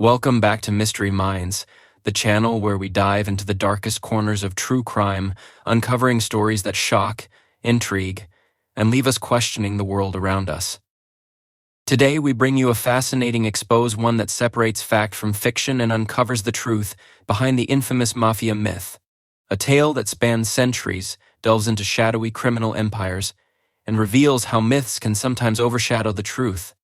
Welcome back to Mystery Minds, the channel where we dive into the darkest corners of true crime, uncovering stories that shock, intrigue, and leave us questioning the world around us. Today, we bring you a fascinating expose, one that separates fact from fiction and uncovers the truth behind the infamous Mafia myth. A tale that spans centuries, delves into shadowy criminal empires, and reveals how myths can sometimes overshadow the truth.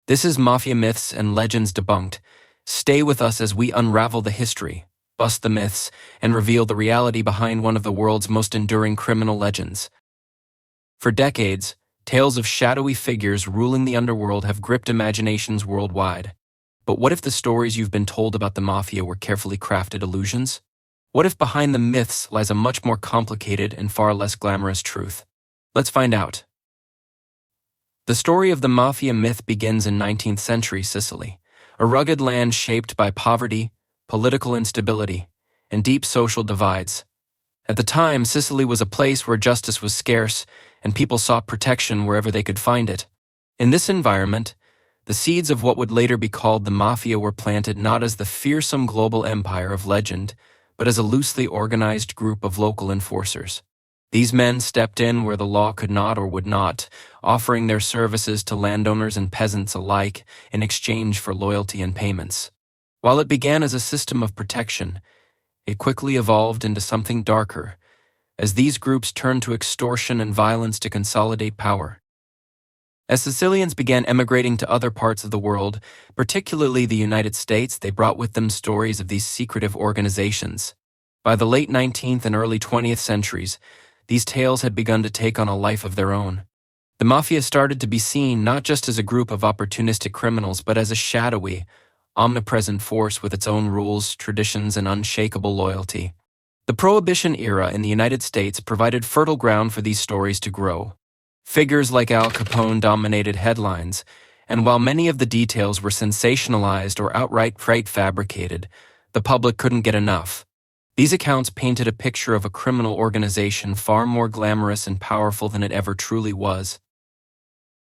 This is Mafia Myths and Legends Debunked. Stay with us as we unravel the history, bust the myths, and reveal the reality behind one of the world's most enduring criminal legends. For decades, tales of shadowy figures ruling the underworld have gripped imaginations worldwide. But what if the stories you've been told about the Mafia were carefully crafted illusions? What if behind the myths lies a much more complicated and far less glamorous truth? Let's find out. The story of the Mafia myth begins in 19th century Sicily, a rugged land shaped by poverty, political instability, and deep social divides. At the time, Sicily was a place where justice was scarce and people sought protection wherever they could find it. In this environment, the seeds of what would later be called the Mafia were planted not as the fearsome global empire of legend, but as a loosely organized group of local enforcers. These men stepped in where the law could not or would not, offering their services to landowners and peasants alike in exchange for loyalty and payments. While it began as a system of protection, it quickly evolved into something darker, as these groups turned to extortion and violence to consolidate power. As Sicilians began emigrating to other parts of the world, particularly the United States, they brought with them stories of these secretive organizations. By the late 19th and early 20th centuries, these tales had begun to take on a life of their own. The Mafia started to be seen not just as a group of opportunistic criminals, but as a shadowy, omnipresent force with its own rules, traditions, and unshakable loyalty. The Prohibition era in the United States provided fertile ground for these stories to grow. Figures like Al Capone dominated headlines, and while many of the details were sensationalized or outright fabricated, the public couldn't get enough. These accounts painted a picture of a criminal organization far more glamorous and powerful than it ever truly was.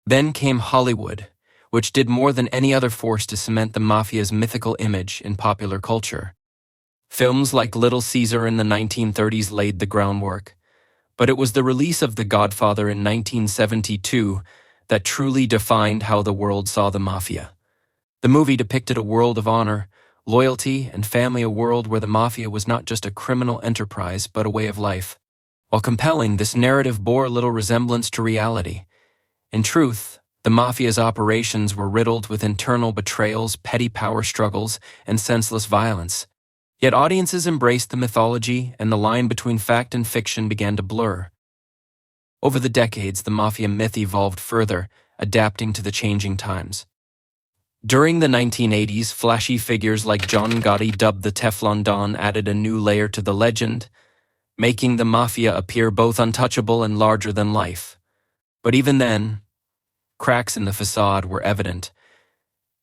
Then came Hollywood, which did more than any other force to cement the Mafia's mythical image in popular culture. Films like Little Caesar in the 1930s laid the groundwork, but it was the release of The Godfather in 1972 that truly defined how the world saw the Mafia. The movie depicted a world of honor, loyalty, and family, a world where the Mafia was not just a criminal enterprise but a way of life. While compelling, this narrative bore little resemblance to reality. In truth, the Mafia's operations were riddled with internal betrayals, petty power struggles, and senseless violence. Yet audiences embraced the mythology, and the line between fact and fiction began to blur. Over the decades, the Mafia myth evolved further, adapting to the changing times. During the 1980s, flashy figures like John Gotti, dubbed the Teflon Don, added a new layer to the legend, making the Mafia appear both untouchable and larger than life. But even then, cracks in the facade were evident.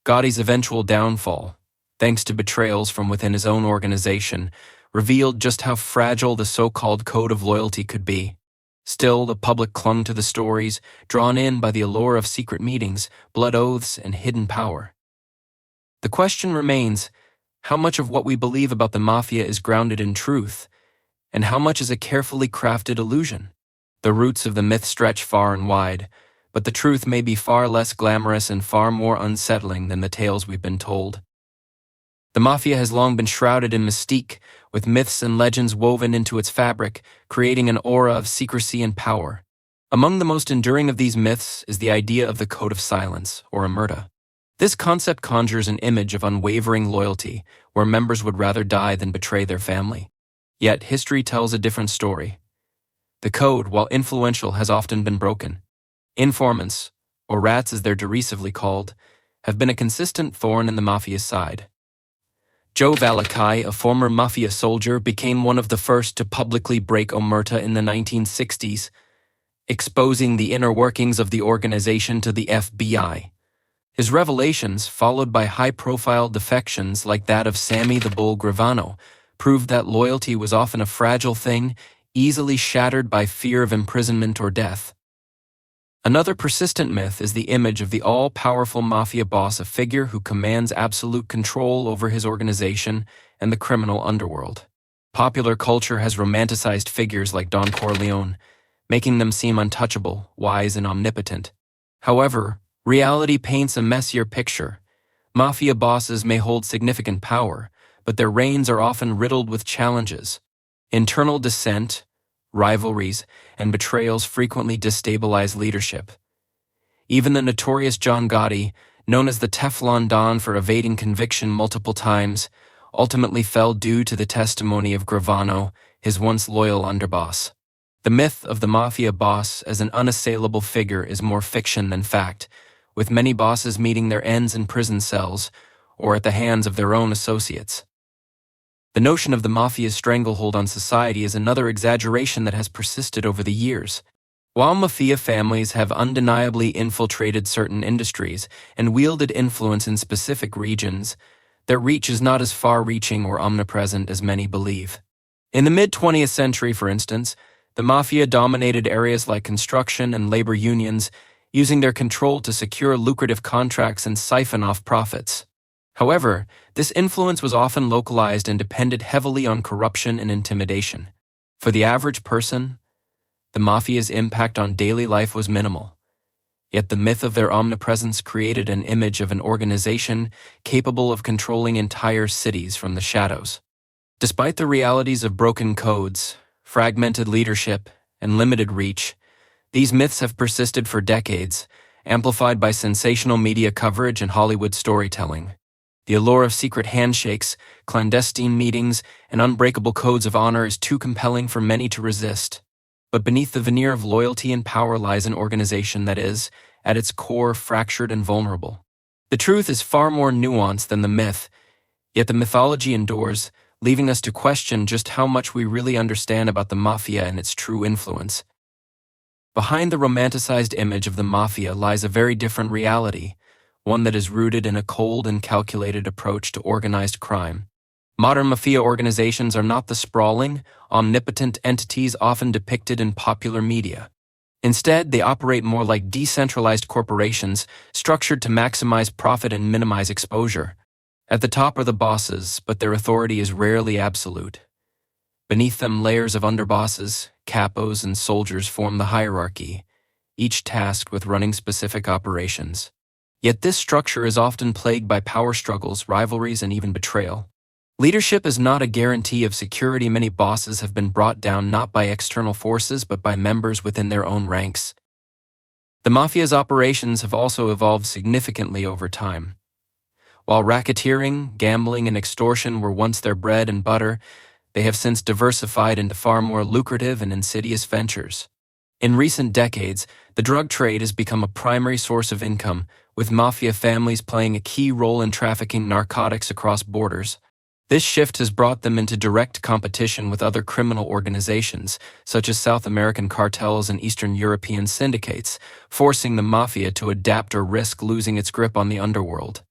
Gotti's eventual downfall, thanks to betrayals from within his own organization, revealed just how fragile the so-called code of loyalty could be. Still, the public clung to the stories, drawn in by the allure of secret meetings, blood oaths, and hidden power. The question remains, how much of what we believe about the Mafia is grounded in truth, and how much is a carefully crafted illusion? The roots of the myth stretch far and wide, but the truth may be far less glamorous and far more unsettling than the tales we've been told. The Mafia has long been shrouded in mystique, with myths and legends woven into its fabric, creating an aura of secrecy and power. Among the most enduring of these myths is the idea of the Code of Silence, or omertà. This concept conjures an image of unwavering loyalty, where members would rather die than betray their family. Yet history tells a different story. The code, while influential, has often been broken. Informants, or rats as they're derisively called, have been a consistent thorn in the Mafia's side. Joe Valakai, a former Mafia soldier, became one of the first to publicly break omertà in the 1960s, exposing the inner workings of the organization to the FBI. His revelations, followed by high-profile defections like that of Sammy the Bull Gravano, proved that loyalty was often a fragile thing, easily shattered by fear of imprisonment or death. Another persistent myth is the image of the all-powerful mafia boss, a figure who commands absolute control over his organization and the criminal underworld. Popular culture has romanticized figures like Don Corleone, making them seem untouchable, wise, and omnipotent. However, reality paints a messier picture. Mafia bosses may hold significant power, but their reigns are often riddled with challenges. Internal dissent, rivalries, and betrayals frequently destabilize leadership. Even the notorious John Gotti, known as the Teflon Don for evading conviction multiple times, ultimately fell due to the testimony of Gravano, his once loyal underboss. The myth of the mafia boss as an unassailable figure is more fiction than fact, with many bosses meeting their ends in prison cells or at the hands of their own associates. The notion of the mafia's stranglehold on society is another exaggeration that has persisted over the years. While mafia families have undeniably infiltrated certain industries and wielded influence in specific regions, their reach is not as far-reaching or omnipresent as many believe. In the mid-20th century, for instance, the mafia dominated areas like construction and labor unions, using their control to secure lucrative contracts and siphon off profits. However, this influence was often localized and depended heavily on corruption and intimidation. For the average person, the mafia's impact on daily life was minimal. Yet the myth of their omnipresence created an image of an organization capable of controlling entire cities from the shadows. Despite the realities of broken codes, fragmented leadership, and limited reach, these myths have persisted for decades, amplified by sensational media coverage and Hollywood storytelling. The allure of secret handshakes, clandestine meetings, and unbreakable codes of honor is too compelling for many to resist. But beneath the veneer of loyalty and power lies an organization that is, at its core, fractured and vulnerable. The truth is far more nuanced than the myth, yet the mythology endures, leaving us to question just how much we really understand about the mafia and its true influence. Behind the romanticized image of the mafia lies a very different reality, one that is rooted in a cold and calculated approach to organized crime. Modern mafia organizations are not the sprawling, omnipotent entities often depicted in popular media. Instead, they operate more like decentralized corporations, structured to maximize profit and minimize exposure. At the top are the bosses, but their authority is rarely absolute. Beneath them, layers of underbosses, capos, and soldiers form the hierarchy, each tasked with running specific operations. Yet this structure is often plagued by power struggles, rivalries, and even betrayal. Leadership is not a guarantee of security. Many bosses have been brought down not by external forces but by members within their own ranks. The mafia's operations have also evolved significantly over time. While racketeering, gambling, and extortion were once their bread and butter, they have since diversified into far more lucrative and insidious ventures. In recent decades, the drug trade has become a primary source of income, with mafia families playing a key role in trafficking narcotics across borders. This shift has brought them into direct competition with other criminal organizations, such as South American cartels and Eastern European syndicates, forcing the mafia to adapt or risk losing its grip on the underworld.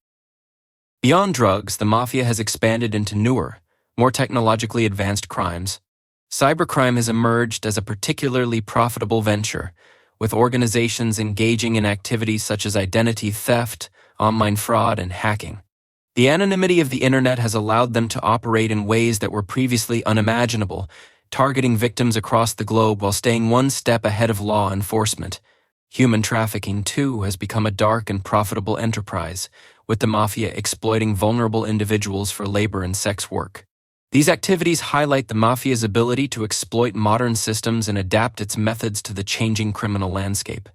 Beyond drugs, the mafia has expanded into newer, more technologically advanced crimes. Cybercrime has emerged as a particularly profitable venture, with organizations engaging in activities such as identity theft, online fraud, and hacking. The anonymity of the internet has allowed them to operate in ways that were previously unimaginable, targeting victims across the globe while staying one step ahead of law enforcement. Human trafficking, too, has become a dark and profitable enterprise, with the mafia exploiting vulnerable individuals for labor and sex work. These activities highlight the mafia's ability to exploit modern systems and adapt its methods to the changing criminal landscape.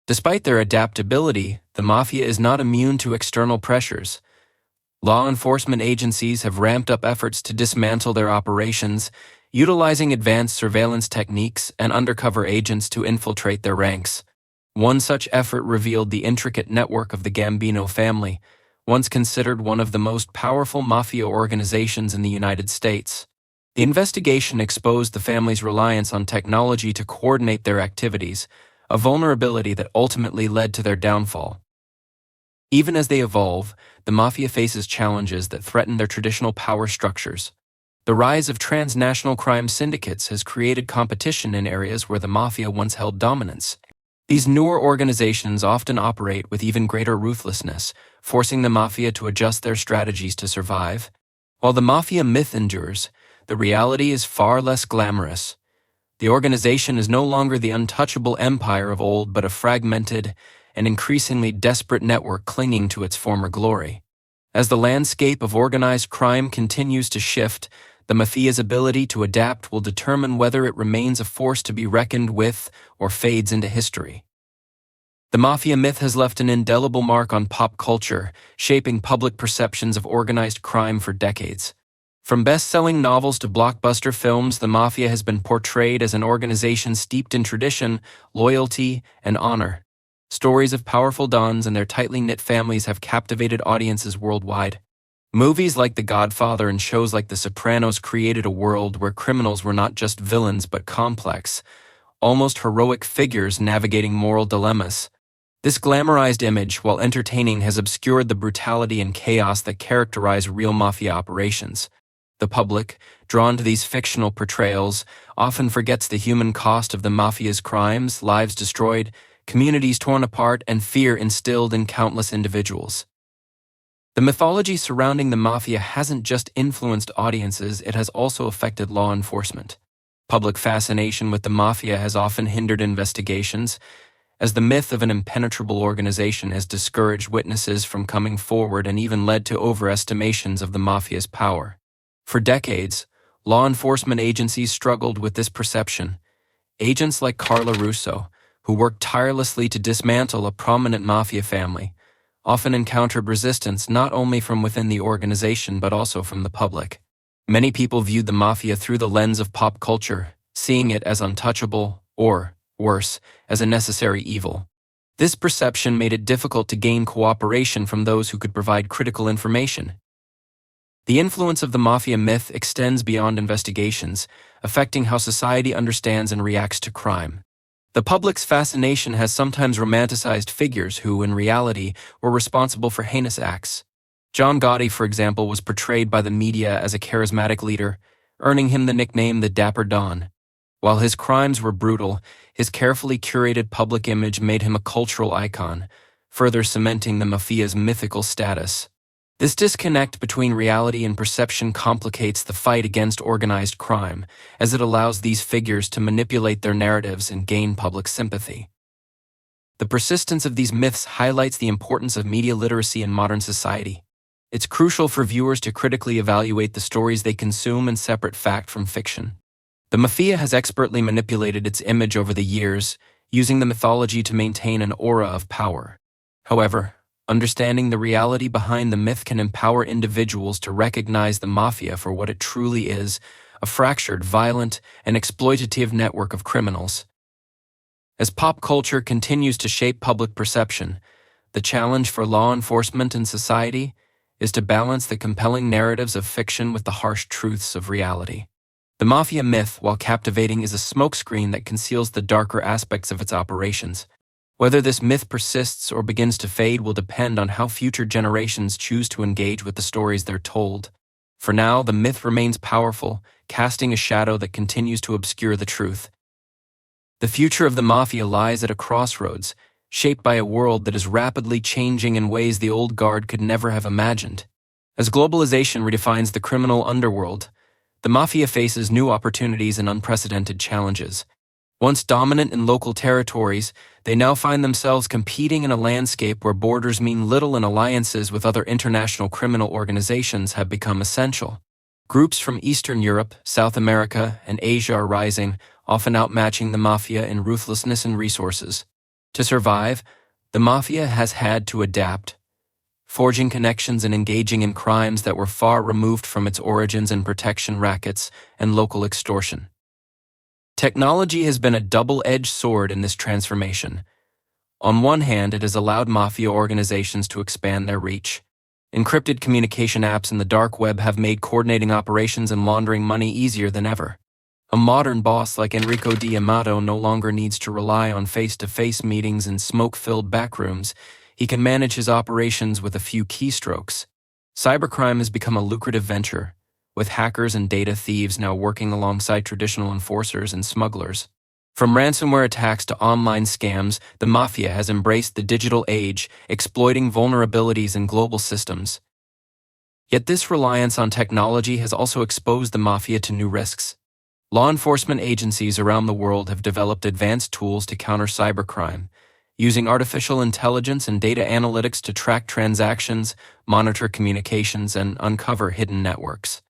Despite their adaptability, the mafia is not immune to external pressures. Law enforcement agencies have ramped up efforts to dismantle their operations, utilizing advanced surveillance techniques and undercover agents to infiltrate their ranks. One such effort revealed the intricate network of the Gambino family, once considered one of the most powerful mafia organizations in the United States. The investigation exposed the family's reliance on technology to coordinate their activities, a vulnerability that ultimately led to their downfall. Even as they evolve, the mafia faces challenges that threaten their traditional power structures. The rise of transnational crime syndicates has created competition in areas where the mafia once held dominance. These newer organizations often operate with even greater ruthlessness, forcing the Mafia to adjust their strategies to survive. While the Mafia myth endures, the reality is far less glamorous. The organization is no longer the untouchable empire of old, but a fragmented and increasingly desperate network clinging to its former glory. As the landscape of organized crime continues to shift, the Mafia's ability to adapt will determine whether it remains a force to be reckoned with or fades into history. The Mafia myth has left an indelible mark on pop culture, shaping public perceptions of organized crime for decades. From best-selling novels to blockbuster films, the Mafia has been portrayed as an organization steeped in tradition, loyalty, and honor. Stories of powerful dons and their tightly knit families have captivated audiences worldwide. Movies like The Godfather and shows like The Sopranos created a world where criminals were not just villains but complex, almost heroic figures navigating moral dilemmas. This glamorized image, while entertaining, has obscured the brutality and chaos that characterize real Mafia operations. The public, drawn to these fictional portrayals, often forgets the human cost of the Mafia's crimes, lives destroyed, communities torn apart, and fear instilled in countless individuals. The mythology surrounding the Mafia hasn't just influenced audiences, it has also affected law enforcement. Public fascination with the Mafia has often hindered investigations, as the myth of an impenetrable organization has discouraged witnesses from coming forward and even led to overestimations of the Mafia's power. For decades, law enforcement agencies struggled with this perception. Agents like Carla Russo, who worked tirelessly to dismantle a prominent Mafia family, often encountered resistance not only from within the organization but also from the public. Many people viewed the Mafia through the lens of pop culture, seeing it as untouchable or, worse, as a necessary evil. This perception made it difficult to gain cooperation from those who could provide critical information. The influence of the Mafia myth extends beyond investigations, affecting how society understands and reacts to crime. The public's fascination has sometimes romanticized figures who, in reality, were responsible for heinous acts. John Gotti, for example, was portrayed by the media as a charismatic leader, earning him the nickname the Dapper Don. While his crimes were brutal, his carefully curated public image made him a cultural icon, further cementing the Mafia's mythical status. This disconnect between reality and perception complicates the fight against organized crime, as it allows these figures to manipulate their narratives and gain public sympathy. The persistence of these myths highlights the importance of media literacy in modern society. It's crucial for viewers to critically evaluate the stories they consume and separate fact from fiction. The Mafia has expertly manipulated its image over the years, using the mythology to maintain an aura of power. However, understanding the reality behind the myth can empower individuals to recognize the Mafia for what it truly is, a fractured, violent, and exploitative network of criminals. As pop culture continues to shape public perception, the challenge for law enforcement and society is to balance the compelling narratives of fiction with the harsh truths of reality. The Mafia myth, while captivating, is a smokescreen that conceals the darker aspects of its operations. Whether this myth persists or begins to fade will depend on how future generations choose to engage with the stories they're told. For now, the myth remains powerful, casting a shadow that continues to obscure the truth. The future of the Mafia lies at a crossroads, shaped by a world that is rapidly changing in ways the old guard could never have imagined. As globalization redefines the criminal underworld, the Mafia faces new opportunities and unprecedented challenges. Once dominant in local territories, they now find themselves competing in a landscape where borders mean little and alliances with other international criminal organizations have become essential. Groups from Eastern Europe, South America, and Asia are rising, often outmatching the Mafia in ruthlessness and resources. To survive, the Mafia has had to adapt, forging connections and engaging in crimes that were far removed from its origins in protection rackets and local extortion. Technology has been a double-edged sword in this transformation. On one hand, it has allowed Mafia organizations to expand their reach. Encrypted communication apps in the dark web have made coordinating operations and laundering money easier than ever. A modern boss like Enrico D'Amato no longer needs to rely on face-to-face meetings in smoke-filled backrooms. He can manage his operations with a few keystrokes. Cybercrime has become a lucrative venture, with hackers and data thieves now working alongside traditional enforcers and smugglers. From ransomware attacks to online scams, the Mafia has embraced the digital age, exploiting vulnerabilities in global systems. Yet this reliance on technology has also exposed the Mafia to new risks. Law enforcement agencies around the world have developed advanced tools to counter cybercrime, using artificial intelligence and data analytics to track transactions, monitor communications, and uncover hidden networks.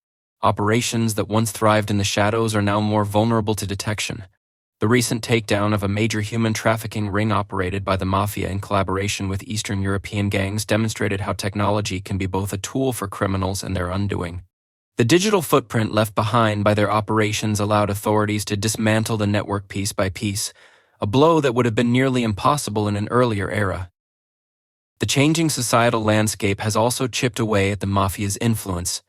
Operations that once thrived in the shadows are now more vulnerable to detection. The recent takedown of a major human trafficking ring operated by the Mafia in collaboration with Eastern European gangs demonstrated how technology can be both a tool for criminals and their undoing. The digital footprint left behind by their operations allowed authorities to dismantle the network piece by piece, a blow that would have been nearly impossible in an earlier era. The changing societal landscape has also chipped away at the Mafia's influence.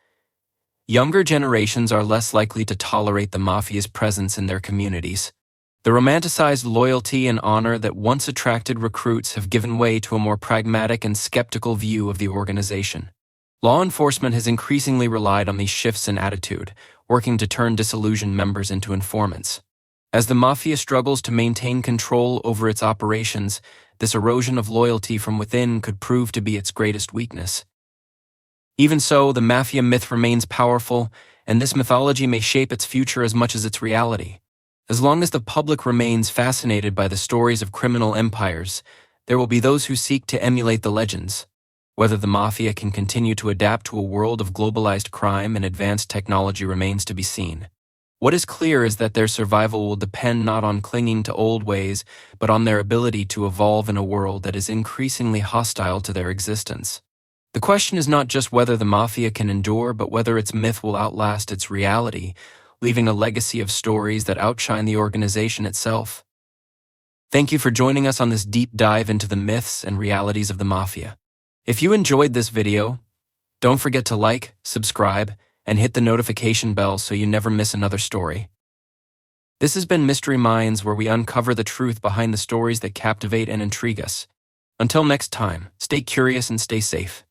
Younger generations are less likely to tolerate the Mafia's presence in their communities. The romanticized loyalty and honor that once attracted recruits have given way to a more pragmatic and skeptical view of the organization. Law enforcement has increasingly relied on these shifts in attitude, working to turn disillusioned members into informants. As the Mafia struggles to maintain control over its operations, this erosion of loyalty from within could prove to be its greatest weakness. Even so, the Mafia myth remains powerful, and this mythology may shape its future as much as its reality. As long as the public remains fascinated by the stories of criminal empires, there will be those who seek to emulate the legends. Whether the Mafia can continue to adapt to a world of globalized crime and advanced technology remains to be seen. What is clear is that their survival will depend not on clinging to old ways, but on their ability to evolve in a world that is increasingly hostile to their existence. The question is not just whether the Mafia can endure, but whether its myth will outlast its reality, leaving a legacy of stories that outshine the organization itself. Thank you for joining us on this deep dive into the myths and realities of the Mafia. If you enjoyed this video, don't forget to like, subscribe, and hit the notification bell so you never miss another story. This has been Mystery Minds, where we uncover the truth behind the stories that captivate and intrigue us. Until next time, stay curious and stay safe.